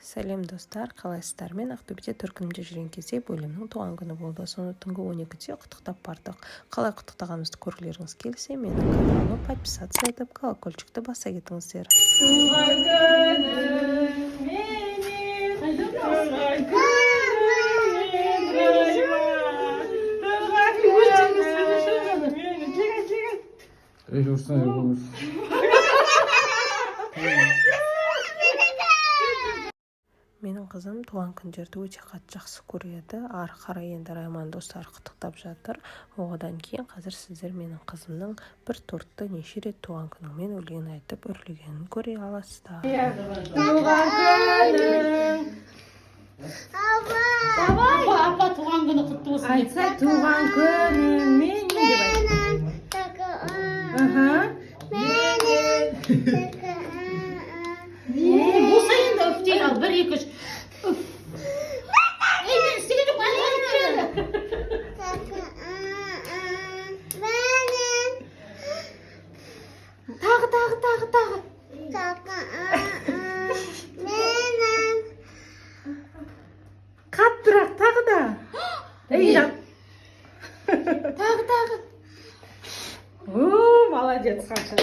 Сәлем достар, қалайсыздар? Мен Ақтөбеде төркінімде жүрген кезде бөлімнің туған күні болды. Соны түнгі 12-де құттықтап бардық. Қалай құттықтағанымызды көргілеріңіз келсе, менің каналыма подписаться етіп, колокольчикті баса кетіңіздер. Туған күнің менің, туған күнің Менің қызым туған күндерді өте қатты жақсы көреді. Ары қарай енді Райман достар құттықтап жатыр. Одан кейін қазір сіздер менің қызымның бір тортты неше рет туған күніңмен өлген айтып үрлегенін көре аласыздар. туған күнің. Апа туған күні құтты болсын. Айтса туған күнің менің деп Болса енді үптей ал, 1, 2, 3. Ей, мен істеген жоқ, тағы. Қаттырақ тағы да. Ей, Тағы. молодец, Қанша.